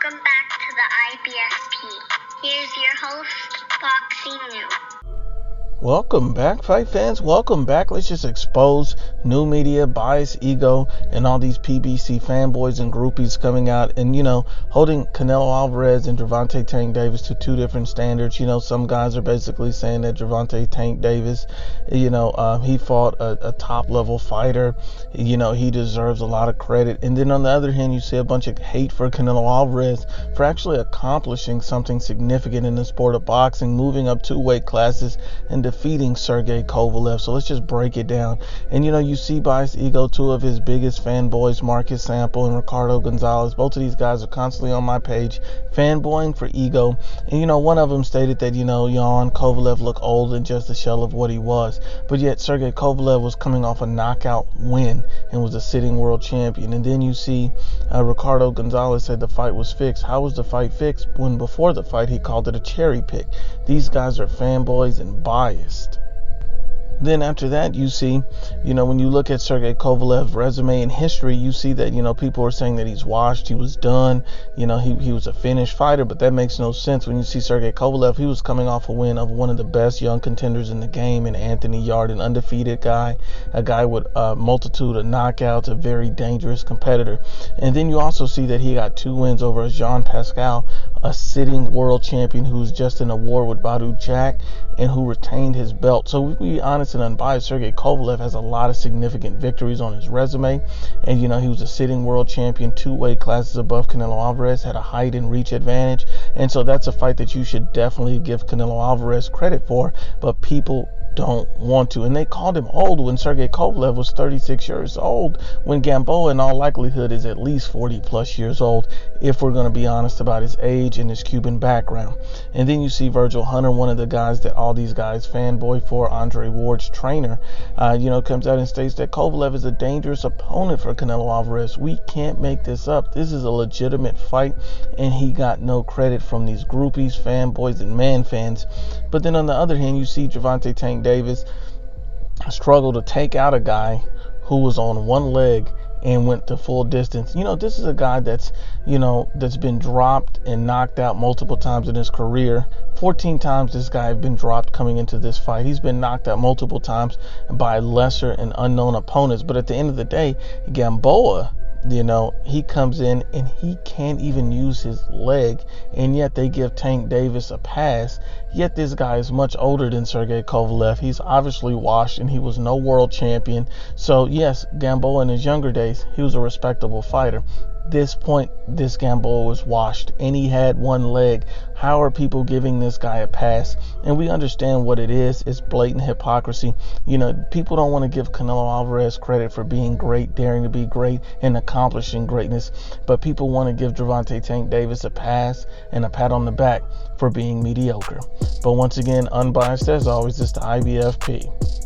Welcome back to the IBFP. Here's your host, Boxing New. Welcome back, fight fans. Welcome back. Let's just expose new media, bias, ego, and all these PBC fanboys and groupies coming out and, holding Canelo Alvarez and Gervonta Tank Davis to two different standards. Some guys are basically saying that Gervonta Tank Davis, he fought a top-level fighter. He deserves a lot of credit. And then on the other hand, you see a bunch of hate for Canelo Alvarez for actually accomplishing something significant in the sport of boxing, moving up 2 weight classes and defeating Sergey Kovalev. So let's just break it down. And you see bias, ego, 2 of his biggest fanboys, Marcus Sample and Ricardo Gonzalez. Both of these guys are constantly on my page fanboying for ego. And one of them stated that Jan Kovalev looked old and just a shell of what he was. But yet Sergey Kovalev was coming off a knockout win and was a sitting world champion. And then you see Ricardo Gonzalez said the fight was fixed. How was the fight fixed when before the fight he called it a cherry pick? These guys are fanboys and biased. Then after that, you see, when you look at Sergey Kovalev's resume and history, you see that, people are saying that he's washed, he was done, he was a finished fighter, but that makes no sense. When you see Sergey Kovalev, he was coming off a win of one of the best young contenders in the game, in Anthony Yard, an undefeated guy, a guy with a multitude of knockouts, a very dangerous competitor. And then you also see that he got 2 wins over Jean Pascal, a sitting world champion who's just in a war with Badou Jack and who retained his belt. So to be honest and unbiased, Sergey Kovalev has a lot of significant victories on his resume. And he was a sitting world champion, 2 weight classes above Canelo Alvarez, had a height and reach advantage. And so that's a fight that you should definitely give Canelo Alvarez credit for, but people don't want to. And they called him old when Sergey Kovalev was 36 years old, when Gamboa in all likelihood is at least 40 plus years old, if we're going to be honest about his age and his Cuban background. And then you see Virgil Hunter, one of the guys that all these guys fanboy for, Andre Ward's trainer, comes out and states that Kovalev is a dangerous opponent for Canelo Alvarez. We can't make this up. This is a legitimate fight, and he got no credit from these groupies, fanboys, and man fans. But then on the other hand, you see Gervonta Tank Davis struggle to take out a guy who was on one leg and went to full distance. This is a guy that's been dropped and knocked out multiple times in his career. 14 times this guy has been dropped coming into this fight. He's been knocked out multiple times by lesser and unknown opponents. But at the end of the day, Gamboa, he comes in and he can't even use his leg, and yet they give Tank Davis a pass. Yet this guy is much older than Sergey Kovalev. He's obviously washed, and he was no world champion. So yes, Gamboa in his younger days, he was a respectable fighter. This point, this Gamboa was washed, and he had one leg. How are people giving this guy a pass? And we understand what it is. It's blatant hypocrisy. People don't want to give Canelo Alvarez credit for being great, daring to be great, and accomplishing greatness. But people want to give Gervonta Tank Davis a pass and a pat on the back for being mediocre. But once again, unbiased as always, it's the IBFP.